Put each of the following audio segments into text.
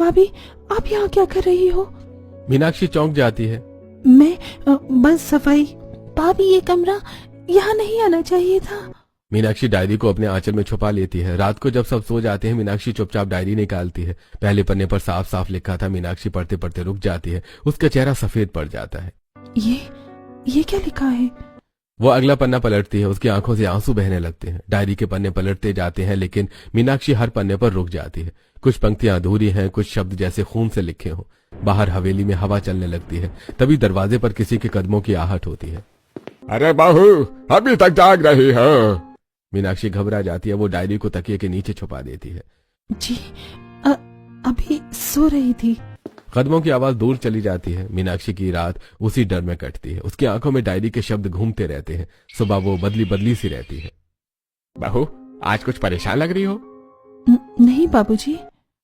भाभी, आप यहाँ क्या कर रही हो? मीनाक्षी चौंक जाती है। मैं बस सफाई। भाभी, ये कमरा यहाँ नहीं आना चाहिए था। मीनाक्षी डायरी को अपने आंचल में छुपा लेती है। रात को जब सब सो जाते हैं, मीनाक्षी चुपचाप डायरी निकालती है। पहले पन्ने पर साफ साफ लिखा था। मीनाक्षी पढ़ते पढ़ते रुक जाती है। उसका चेहरा सफेद पड़ जाता है। ये क्या लिखा है? वो अगला पन्ना पलटती है। उसकी आंखों से आंसू बहने लगते हैं। डायरी के पन्ने पलटते जाते हैं, लेकिन मीनाक्षी हर पन्ने पर रुक जाती है। कुछ पंक्तियां अधूरी हैं, कुछ शब्द जैसे खून से लिखे हों। बाहर हवेली में हवा चलने लगती है। तभी दरवाजे पर किसी के कदमों की आहट होती है। अरे बहू, अभी तक जाग रही हो? मीनाक्षी घबरा जाती है। वो डायरी को तकिए के नीचे छुपा देती है। जी, अभी सो रही थी। कदमों की आवाज दूर चली जाती है। मीनाक्षी की रात उसी डर में कटती है। उसकी आंखों में डायरी के शब्द घूमते रहते हैं। सुबह वो बदली बदली सी रहती है। बहू, आज कुछ परेशान लग रही हो? नहीं बाबूजी।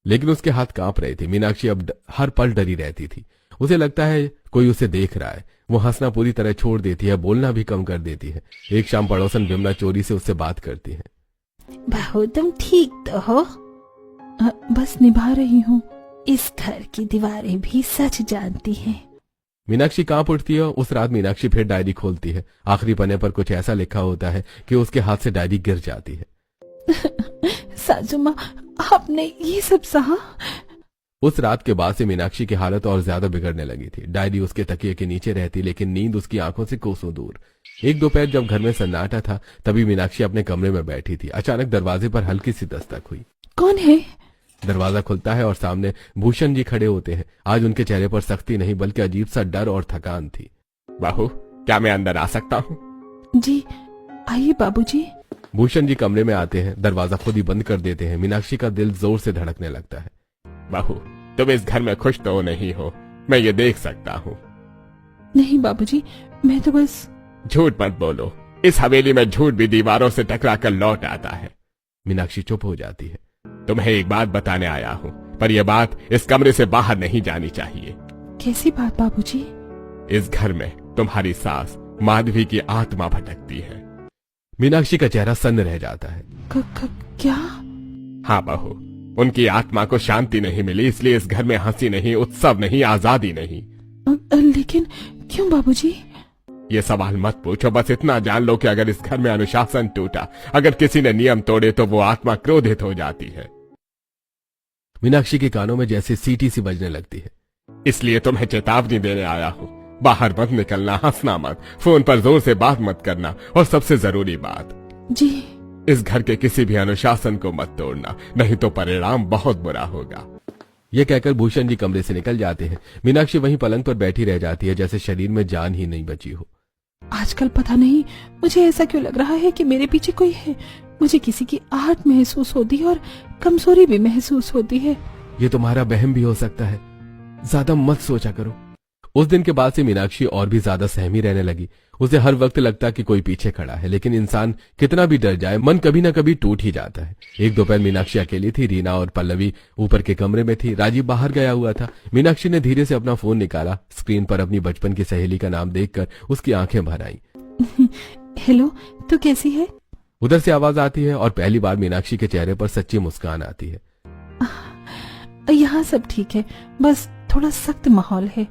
लेकिन उसके हाथ कांप रहे थे। मीनाक्षी अब हर पल डरी रहती थी। उसे लगता है कोई उसे देख रहा है। वो हंसना पूरी तरह छोड़ देती है, बोलना भी कम कर देती है। एक शाम पड़ोसन बिमला चोरी से उससे बात करती है। बहू, तुम ठीक तो हो? बस निभा रही हूँ। इस घर की दीवारें भी सच जानती हैं। मीनाक्षी कांप उठती है। उस रात मीनाक्षी फिर डायरी खोलती है। आखिरी पन्ने पर कुछ ऐसा लिखा होता है कि उसके हाथ से डायरी गिर जाती है। सासू माँ, आपने ये सब सहा? उस रात के बाद से मीनाक्षी की हालत और ज्यादा बिगड़ने लगी थी। डायरी उसके तकिए के नीचे रहती, लेकिन नींद उसकी आंखों से कोसों दूर। एक दोपहर जब घर में सन्नाटा था, तभी मीनाक्षी अपने कमरे में बैठी थी। अचानक दरवाजे पर हल्की सी दस्तक हुई। कौन है? दरवाजा खुलता है और सामने भूषण जी खड़े होते हैं। आज उनके चेहरे पर सख्ती नहीं, बल्कि अजीब सा डर और थकान थी। बहू, क्या मैं अंदर आ सकता हूँ? जी आइए बाबूजी। भूषण जी कमरे में आते हैं। दरवाजा खुद ही बंद कर देते हैं। मीनाक्षी का दिल जोर से धड़कने लगता है। बहू, तुम इस घर में खुश तो नहीं हो, मैं ये देख सकता हूँ। नहीं बाबूजी, मैं तो बस। झूठ मत बोलो। इस हवेली में झूठ भी दीवारों से टकरा कर लौट आता है। मीनाक्षी चुप हो जाती है। तुम्हें एक बात बताने आया हूँ, पर यह बात इस कमरे से बाहर नहीं जानी चाहिए। कैसी बात बाबूजी? इस घर में तुम्हारी सास माधवी की आत्मा भटकती है। मीनाक्षी का चेहरा सन्न रह जाता है। क्या? हाँ बहू, उनकी आत्मा को शांति नहीं मिली, इसलिए इस घर में हंसी नहीं, उत्सव नहीं, आजादी नहीं। लेकिन क्यों बाबूजी? ये सवाल मत पूछो, बस इतना जान लो कि अगर इस घर में अनुशासन टूटा, अगर किसी ने नियम तोड़े, तो वो आत्मा क्रोधित हो जाती है। मीनाक्षी के कानों में जैसे सीटी सी बजने लगती है। इसलिए तुम्हें चेतावनी देने आया हूँ। बाहर मत निकलना, हंसना मत, फोन पर जोर से बात मत करना, और सबसे जरूरी बात, जी, इस घर के किसी भी अनुशासन को मत तोड़ना, नहीं तो परिणाम बहुत बुरा होगा। ये कहकर भूषण जी कमरे से निकल जाते हैं। मीनाक्षी वहीं पलंग पर बैठी रह जाती है, जैसे शरीर में जान ही नहीं बची हो। आजकल पता नहीं मुझे ऐसा क्यों लग रहा है कि मेरे पीछे कोई है। मुझे किसी की आहट महसूस होती है और कमजोरी भी महसूस होती है। ये तुम्हारा वहम भी हो सकता है, ज्यादा मत सोचा करो। उस दिन के बाद से मीनाक्षी और भी ज्यादा सहमी रहने लगी। उसे हर वक्त लगता कि कोई पीछे खड़ा है, लेकिन इंसान कितना भी डर जाए, मन कभी ना कभी टूट ही जाता है। एक दोपहर मीनाक्षी अकेली थी। रीना और पल्लवी ऊपर के कमरे में थी। राजीव बाहर गया हुआ था। मीनाक्षी ने धीरे से अपना फोन निकाला। स्क्रीन पर अपनी बचपन की सहेली का नाम देखकर उसकी आंखें भर आईं। हेलो, तू कैसी है? उधर से आवाज आती है और पहली बार मीनाक्षी के चेहरे पर सच्ची मुस्कान आती है। यहाँ सब ठीक है, बस थोड़ा सख्त माहौल है।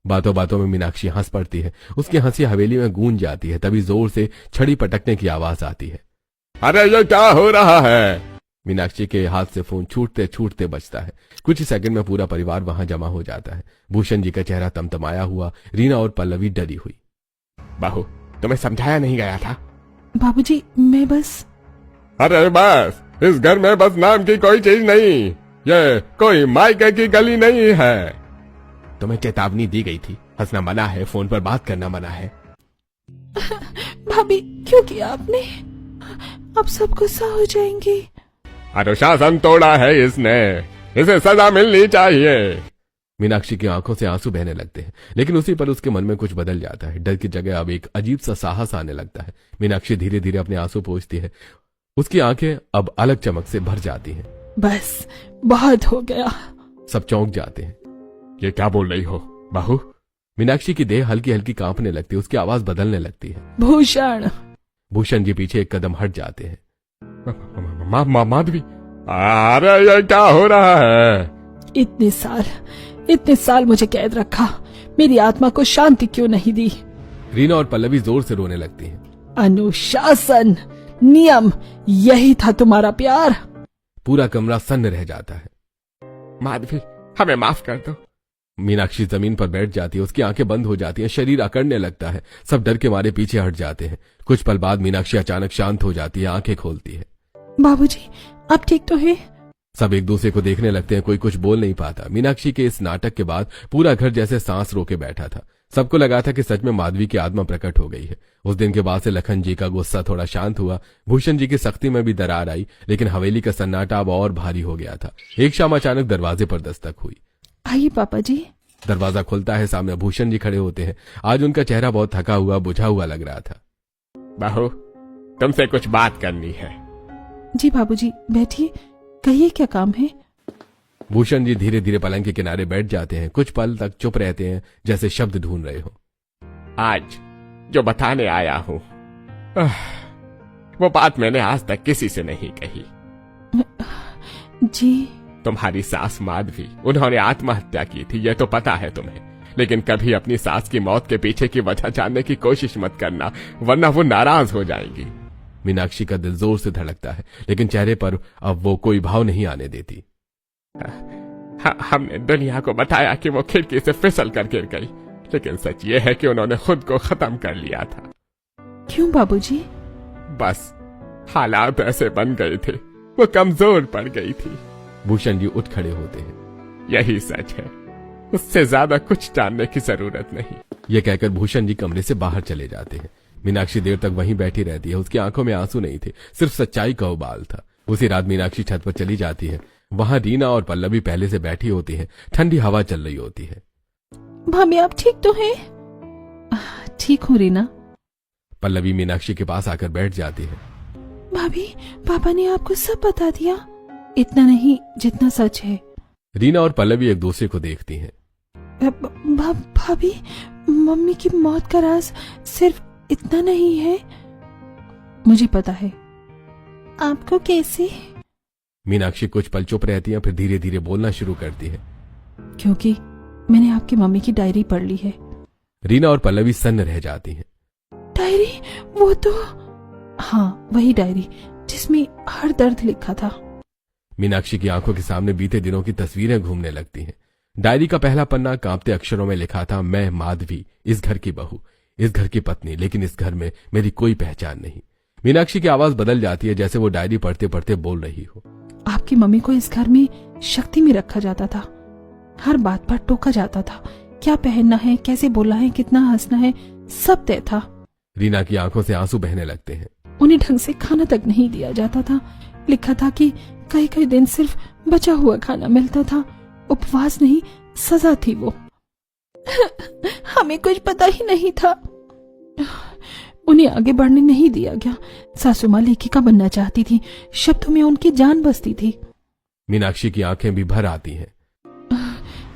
बातों बातों में मीनाक्षी हंस पड़ती है। उसकी हंसी हवेली में गूंज जाती है। तभी जोर से छड़ी पटकने की आवाज आती है। अरे ये क्या हो रहा है? मीनाक्षी के हाथ से फोन छूटते छूटते बजता है। कुछ ही सेकंड में पूरा परिवार वहां जमा हो जाता है। भूषण जी का चेहरा तमतमाया हुआ। रीना और पल्लवी डरी हुई। बहू, तुम्हें समझाया नहीं गया था? बाबूजी, मैं बस। अरे बस, इस घर में बस नाम की कोई चीज नहीं। ये कोई मायके की गली नहीं है। तुम्हें चेतावनी दी गई थी, हंसना मना है, फोन पर बात करना मना है। भाभी, क्यों किया आपने? अब सब गुस्सा हो जाएंगे। अनुशासन तोड़ा है इसने, इसे सजा मिलनी चाहिए। मीनाक्षी की आंखों से आंसू बहने लगते हैं, लेकिन उसी पर उसके मन में कुछ बदल जाता है। डर की जगह अब एक अजीब सा साहस आने लगता है। मीनाक्षी धीरे धीरे अपने आंसू पोंछती है। उसकी आंखें अब अलग चमक से भर जाती हैं। बस बहुत हो गया। सब चौंक जाते हैं। ये क्या बोल रही हो बहू? मीनाक्षी की देह हल्की हल्की कांपने लगती है। उसकी आवाज बदलने लगती है। भूषण। भूषण जी पीछे एक कदम हट जाते हैं। माधवी, अरे ये क्या हो रहा है? इतने साल मुझे कैद रखा, मेरी आत्मा को शांति क्यों नहीं दी? रीना और पल्लवी जोर से रोने लगती हैं। अनुशासन, नियम, यही था तुम्हारा प्यार। पूरा कमरा सन्न रह जाता है। माधवी, हमें माफ कर दो। मीनाक्षी जमीन पर बैठ जाती है, उसकी आंखें बंद हो जाती हैं, शरीर अकड़ने लगता है। सब डर के मारे पीछे हट जाते हैं। कुछ पल बाद मीनाक्षी अचानक शांत हो जाती है, आंखें खोलती है। बाबूजी, आप ठीक तो हैं? सब एक दूसरे को देखने लगते हैं, कोई कुछ बोल नहीं पाता। मीनाक्षी के इस नाटक के बाद पूरा घर जैसे सांस रोके बैठा था। सबको लगा था कि सच में माधवी की आत्मा प्रकट हो गई है। उस दिन के बाद से लखन जी का गुस्सा थोड़ा शांत हुआ, भूषण जी की सख्ती में भी दरार आई, लेकिन हवेली का सन्नाटा अब और भारी हो गया था। एक शाम अचानक दरवाजे पर दस्तक हुई। आइए पापा जी। दरवाजा खुलता है, सामने भूषण जी खड़े होते हैं। आज उनका चेहरा बहुत थका हुआ, बुझा हुआ लग रहा था। बहू, तुमसे कुछ बात करनी है। जी बाबूजी, बैठिए, कहिए क्या काम है? भूषण जी धीरे धीरे पलंग के किनारे बैठ जाते हैं। कुछ पल तक चुप रहते हैं, जैसे शब्द ढूंढ रहे हो। आज जो बताने आया हूं, वो बात मैंने आज तक किसी से नहीं कही। जी? तुम्हारी सास माधवी, उन्होंने आत्महत्या की थी, यह तो पता है तुम्हें। लेकिन कभी अपनी सास की मौत के पीछे की वजह जानने की कोशिश मत करना, वरना वो नाराज हो जाएंगी। मीनाक्षी का दिल जोर से धड़कता है, लेकिन चेहरे पर अब वो कोई भाव नहीं आने देती। हमने दुनिया को बताया कि वो खिड़की से फिसल कर गिर गई, लेकिन सच ये है कि उन्होंने खुद को खत्म कर लिया था। क्यों बाबूजी? बस हालात ऐसे बन गए थे, वो कमजोर पड़ गई थी। भूषण जी उठ खड़े होते हैं। यही सच है, उससे ज्यादा कुछ जानने की जरूरत नहीं। ये कहकर भूषण जी कमरे से बाहर चले जाते हैं। मीनाक्षी देर तक वहीं बैठी रहती है। उसकी आंखों में आंसू नहीं थे, सिर्फ सच्चाई का उबाल था। उसी रात मीनाक्षी छत पर चली जाती है। वहां रीना और पल्लवी पहले से बैठी होती है। ठंडी हवा चल रही होती है। भाभी, आप ठीक तो हैं? ठीक हूँ रीना। पल्लवी मीनाक्षी के पास आकर बैठ जाती है। भाभी, पापा ने आपको सब बता दिया? इतना नहीं जितना सच है। रीना और पल्लवी एक दूसरे को देखती हैं। भाभी, मम्मी की मौत का राज सिर्फ इतना नहीं है? मुझे पता है। आपको कैसे? मीनाक्षी कुछ पल चुप रहती है, फिर धीरे धीरे बोलना शुरू करती है। क्योंकि मैंने आपकी मम्मी की डायरी पढ़ ली है। रीना और पल्लवी सन्न रह जाती हैं। डायरी? वो तो... हाँ, वही डायरी जिसमें हर दर्द लिखा था। मीनाक्षी की आंखों के सामने बीते दिनों की तस्वीरें घूमने लगती हैं। डायरी का पहला पन्ना कांपते अक्षरों में लिखा था, मैं माधवी, इस घर की बहू, इस घर की पत्नी, लेकिन इस घर में मेरी कोई पहचान नहीं। मीनाक्षी की आवाज बदल जाती है, जैसे वो डायरी पढ़ते पढ़ते बोल रही हो। आपकी मम्मी को इस घर में शक्ति में रखा जाता था। हर बात पर टोका जाता था। क्या पहनना है, कैसे बोलना है, कितना हंसना है, सब तय था। रीना की आंखों से आंसू बहने लगते हैं। उन्हें ढंग से खाना तक नहीं दिया जाता था। लिखा था कि कई कई दिन सिर्फ बचा हुआ खाना मिलता था। उपवास नहीं, सजा थी वो। हमें कुछ पता ही नहीं था। उन्हें आगे बढ़ने नहीं दिया गया। सासू माँ लेखिका बनना चाहती थी, शब्दों में उनकी जान बसती थी। मीनाक्षी की आंखें भी भर आती हैं।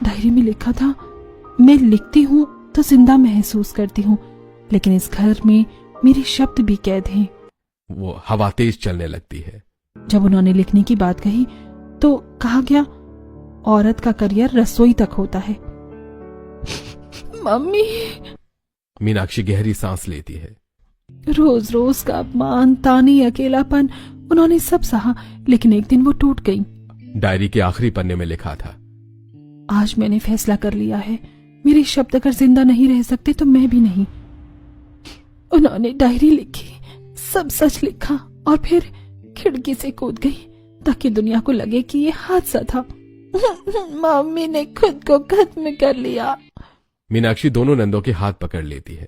डायरी में लिखा था, मैं लिखती हूँ तो जिंदा महसूस करती हूँ, लेकिन इस घर में मेरे शब्द भी कैद हैं। वो हवा तेज चलने लगती है। जब उन्होंने लिखने की बात कही तो कहा गया, औरत का करियर रसोई तक होता है। मम्मी। मीनाक्षी गहरी सांस लेती है। रोज रोज का अपमान, ताने, अकेलापन, उन्होंने सब सहा, लेकिन एक दिन वो टूट गई। डायरी के आखिरी पन्ने में लिखा था, आज मैंने फैसला कर लिया है, मेरे शब्द अगर जिंदा नहीं रह सकते तो मैं भी नहीं। उन्होंने डायरी लिखी, सब सच लिखा और फिर खिड़की से कूद गई ताकि दुनिया को लगे कि ये हादसा था। मम्मी ने खुद को खत्म कर लिया। मीनाक्षी दोनों नंदों के हाथ पकड़ लेती है।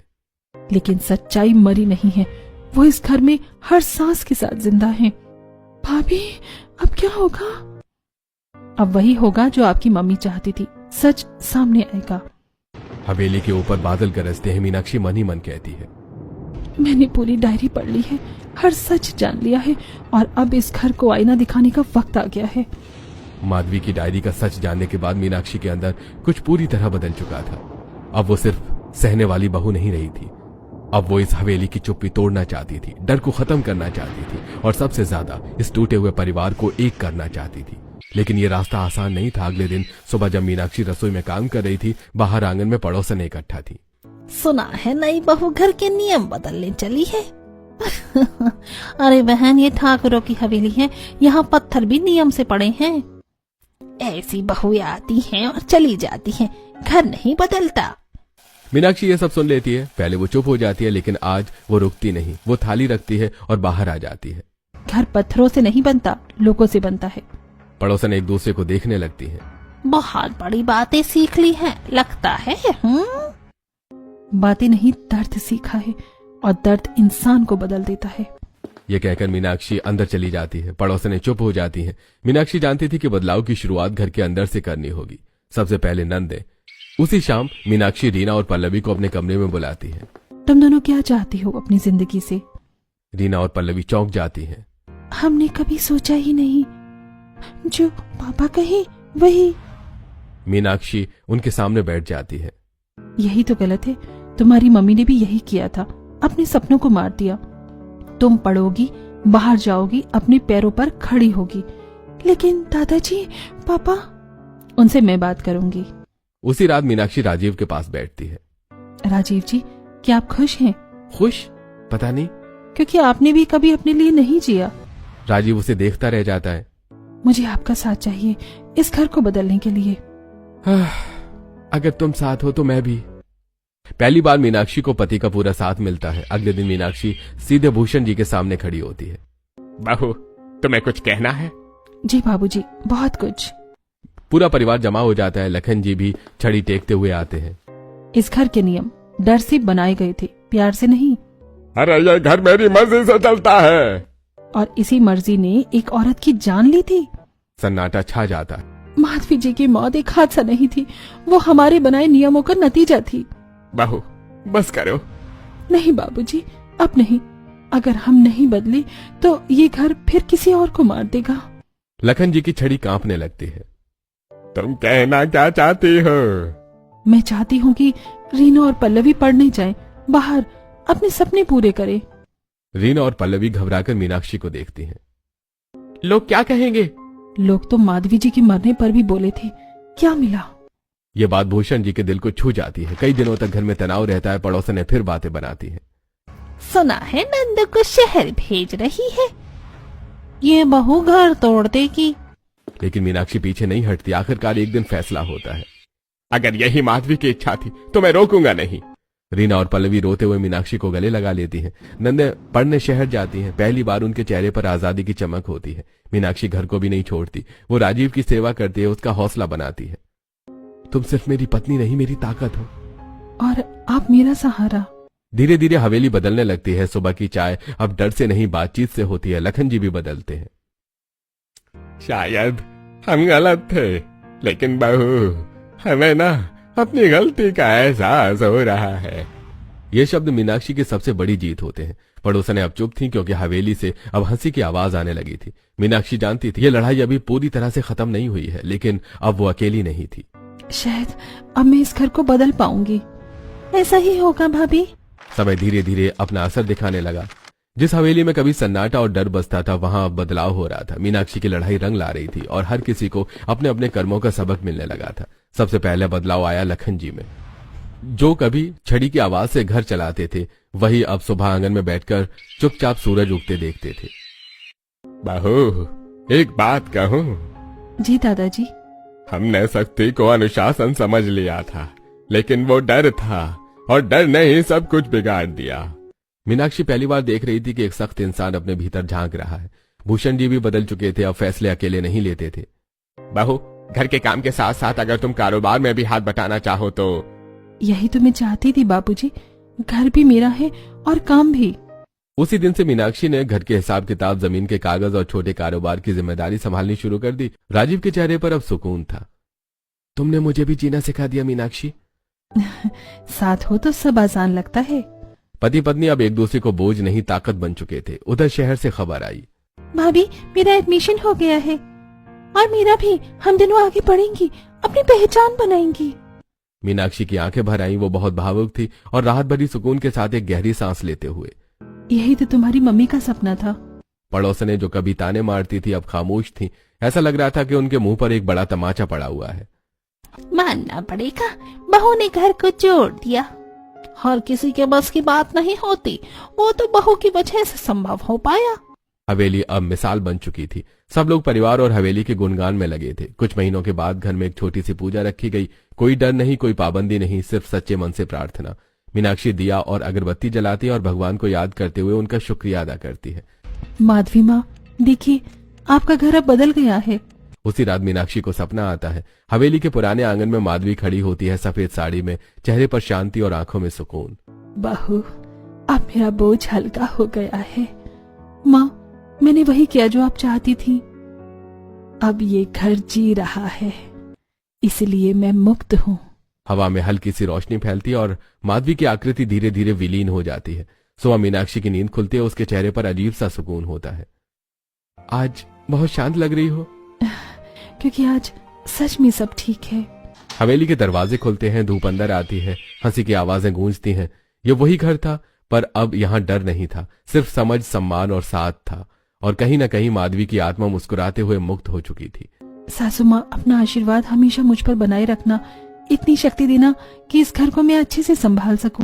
लेकिन सच्चाई मरी नहीं है, वो इस घर में हर सांस के साथ जिंदा है। भाभी, अब क्या होगा? अब वही होगा जो आपकी मम्मी चाहती थी, सच सामने आएगा। हवेली के ऊपर बादल गरजते हैं। मीनाक्षी मन ही मन कहती है, मैंने पूरी डायरी पढ़ ली है, हर सच जान लिया है और अब इस घर को आईना दिखाने का वक्त आ गया है। माधवी की डायरी का सच जानने के बाद मीनाक्षी के अंदर कुछ पूरी तरह बदल चुका था। अब वो सिर्फ सहने वाली बहू नहीं रही थी, अब वो इस हवेली की चुप्पी तोड़ना चाहती थी, डर को खत्म करना चाहती थी और सबसे ज्यादा इस टूटे हुए परिवार को एक करना चाहती थी। लेकिन ये रास्ता आसान नहीं था। अगले दिन सुबह जब मीनाक्षी रसोई में काम कर रही थी, बाहर आंगन में पड़ोसन इकट्ठा थी। सुना है नई बहू घर के नियम बदलने चली है। अरे बहन, ये ठाकुरों की हवेली है, यहाँ पत्थर भी नियम से पड़े हैं। ऐसी बहुएं आती हैं और चली जाती हैं, घर नहीं बदलता। मीनाक्षी ये सब सुन लेती है। पहले वो चुप हो जाती है, लेकिन आज वो रुकती नहीं। वो थाली रखती है और बाहर आ जाती है। घर पत्थरों से नहीं बनता, लोगों से बनता है। पड़ोसन एक दूसरे को देखने लगती है। बहुत बड़ी बातें सीख ली हैं लगता है। बातें नहीं, दर्द सीखा है, और दर्द इंसान को बदल देता है। ये कहकर मीनाक्षी अंदर चली जाती है। पड़ोसनें चुप हो जाती हैं। मीनाक्षी जानती थी कि बदलाव की शुरुआत घर के अंदर से करनी होगी। सबसे पहले नंदे। उसी शाम मीनाक्षी रीना और पल्लवी को अपने कमरे में बुलाती है। तुम दोनों क्या चाहती हो अपनी जिंदगी से? रीना और पल्लवी चौंक जाती हैं। हमने कभी सोचा ही नहीं, जो पापा कहे वही। मीनाक्षी उनके सामने बैठ जाती है। यही तो गलत है। तुम्हारी मम्मी ने भी यही किया था, अपने सपनों को मार दिया। तुम पढ़ोगी, बाहर जाओगी, अपने पैरों पर खड़ी होगी। लेकिन दादाजी, पापा, उनसे मैं बात करूंगी। उसी रात मीनाक्षी राजीव के पास बैठती है। राजीव जी, क्या आप खुश हैं? खुश? पता नहीं, क्योंकि आपने भी कभी अपने लिए नहीं जिया। राजीव उसे देखता रह जाता है। मुझे आपका साथ चाहिए इस घर को बदलने के लिए। अगर तुम साथ हो तो मैं भी। पहली बार मीनाक्षी को पति का पूरा साथ मिलता है। अगले दिन मीनाक्षी सीधे भूषण जी के सामने खड़ी होती है। बहू, तुम्हें कुछ कहना है? जी बाबूजी, बहुत कुछ। पूरा परिवार जमा हो जाता है। लखन जी भी छड़ी टेकते हुए आते हैं। इस घर के नियम डर से बनाए गए थे, प्यार से नहीं। अरे ये घर मेरी मर्जी से चलता है। और इसी मर्जी ने एक औरत की जान ली थी। सन्नाटा छा जाता है। माधवी जी की मौत एक हादसा नहीं थी, वो हमारे बनाए नियमों का नतीजा थी। बहू, बस करो। नहीं बाबूजी, अब नहीं। अगर हम नहीं बदले तो ये घर फिर किसी और को मार देगा। लखन जी की छड़ी कांपने लगती है। तुम कहना क्या चाहती हो? मैं चाहती हूँ कि रीना और पल्लवी पढ़ने जाएं, बाहर अपने सपने पूरे करें। रीना और पल्लवी घबराकर मीनाक्षी को देखती हैं। लोग क्या कहेंगे? लोग तो माधवी जी के मरने पर भी बोले थे, क्या मिला? ये बात भूषण जी के दिल को छू जाती है। कई दिनों तक घर में तनाव रहता है। पड़ोसनें फिर बातें बनाती हैं। सुना है नंद को शहर भेज रही है, ये बहू घर तोड़ देगी। लेकिन मीनाक्षी पीछे नहीं हटती। आखिरकार एक दिन फैसला होता है। अगर यही माधवी की इच्छा थी तो मैं रोकूंगा नहीं। रीना और पल्लवी रोते हुए मीनाक्षी को गले लगा लेती हैं। नंदे पढ़ने शहर जाती हैं। पहली बार उनके चेहरे पर आजादी की चमक होती है। मीनाक्षी घर को भी नहीं छोड़ती। वो राजीव की सेवा करती है, उसका हौसला बनाती है। तुम सिर्फ मेरी पत्नी नहीं, मेरी ताकत हो, और आप मेरा सहारा। धीरे धीरे हवेली बदलने लगती है। सुबह की चाय अब डर से नहीं, बातचीत से होती है। लखन जी भी बदलते हैं। शायद हम गलत थे, लेकिन बहू, हमें ना अपनी गलती का एहसास हो रहा है। ये शब्द मीनाक्षी की सबसे बड़ी जीत होते हैं। पड़ोसनें अब चुप थीं, क्योंकि हवेली से अब हंसी की आवाज आने लगी थी। मीनाक्षी जानती थी ये लड़ाई अभी पूरी तरह से खत्म नहीं हुई है, लेकिन अब वो अकेली नहीं थी। शायद अब मैं इस घर को बदल पाऊंगी। ऐसा ही होगा भाभी। समय धीरे धीरे अपना असर दिखाने लगा। जिस हवेली में कभी सन्नाटा और डर बसता था, वहां अब बदलाव हो रहा था। मीनाक्षी की लड़ाई रंग ला रही थी और हर किसी को अपने अपने कर्मों का सबक मिलने लगा था। सबसे पहले बदलाव आया लखन जी में। जो कभी छड़ी की आवाज से घर चलाते थे, वही अब सुबह आंगन में बैठकर चुपचाप सूरज उगते देखते थे। बहू, एक बात कहूं? जी दादाजी। हमने सख्ती को अनुशासन समझ लिया था, लेकिन वो डर था, और डर ने ही सब कुछ बिगाड़ दिया। मीनाक्षी पहली बार देख रही थी कि एक सख्त इंसान अपने भीतर झांक रहा है। भूषण जी भी बदल चुके थे, अब फैसले अकेले नहीं लेते थे। बहू, घर के काम के साथ साथ अगर तुम कारोबार में भी हाथ बटाना चाहो तो। यही तो मैं चाहती थी बाबूजी, घर भी मेरा है और काम भी। उसी दिन से मीनाक्षी ने घर के हिसाब किताब, जमीन के कागज और छोटे कारोबार की जिम्मेदारी संभालनी शुरू कर दी। राजीव के चेहरे पर अब सुकून था। तुमने मुझे भी जीना सिखा दिया मीनाक्षी। साथ हो तो सब आसान लगता है। पति पत्नी अब एक दूसरे को बोझ नहीं, ताकत बन चुके थे। उधर शहर से खबर आई, भाभी मेरा एडमिशन हो गया है, और मेरा भी। हम दोनों आगे बढ़ेंगी, अपनी पहचान बनाएंगी। मीनाक्षी की आंखें भर आईं। वो बहुत भावुक थी और राहत भरी सुकून के साथ एक गहरी सांस लेते हुए। यही तो तुम्हारी मम्मी का सपना था। पड़ोसनें जो कभी ताने मारती थी, अब खामोश थी। ऐसा लग रहा था कि उनके मुंह पर एक बड़ा तमाचा पड़ा हुआ है। मानना पड़ेगा, बहू ने घर को जोड़ दिया। हर किसी के बस की बात नहीं होती, वो तो बहू की वजह से संभव हो पाया। हवेली अब मिसाल बन चुकी थी। सब लोग परिवार और हवेली के गुणगान में लगे थे। कुछ महीनों के बाद घर में एक छोटी सी पूजा रखी गई। कोई डर नहीं, कोई पाबंदी नहीं, सिर्फ सच्चे मन से प्रार्थना। मीनाक्षी दिया और अगरबत्ती जलाती है और भगवान को याद करते हुए उनका शुक्रिया अदा करती है। माधवी माँ, देखिए आपका घर अब बदल गया है। उसी रात मीनाक्षी को सपना आता है। हवेली के पुराने आंगन में माधवी खड़ी होती है, सफेद साड़ी में, चेहरे पर शांति और आंखों में सुकून। बहू, अब मेरा बोझ हल्का हो गया है। माँ, मैंने वही किया जो आप चाहती थी। अब ये घर जी रहा है, इसलिए मैं मुक्त हूँ। हवा में हल्की सी रोशनी फैलती है और माधवी की आकृति धीरे धीरे विलीन हो जाती है। सुबह मीनाक्षी की नींद खुलती है। उसके चेहरे पर अजीब सा सुकून होता है। आज बहुत शांत लग रही हो। क्योंकि आज सच में सब ठीक है। हवेली के दरवाजे खुलते हैं, धूप अंदर आती है, हंसी की आवाजें गूंजती हैं। ये वही घर था, पर अब यहाँ डर नहीं था, सिर्फ समझ, सम्मान और साथ था। और कहीं न कहीं माधवी की आत्मा मुस्कुराते हुए मुक्त हो चुकी थी। सासू माँ, अपना आशीर्वाद हमेशा मुझ पर बनाए रखना, इतनी शक्ति देना कि इस घर को मैं अच्छे से संभाल सकूं।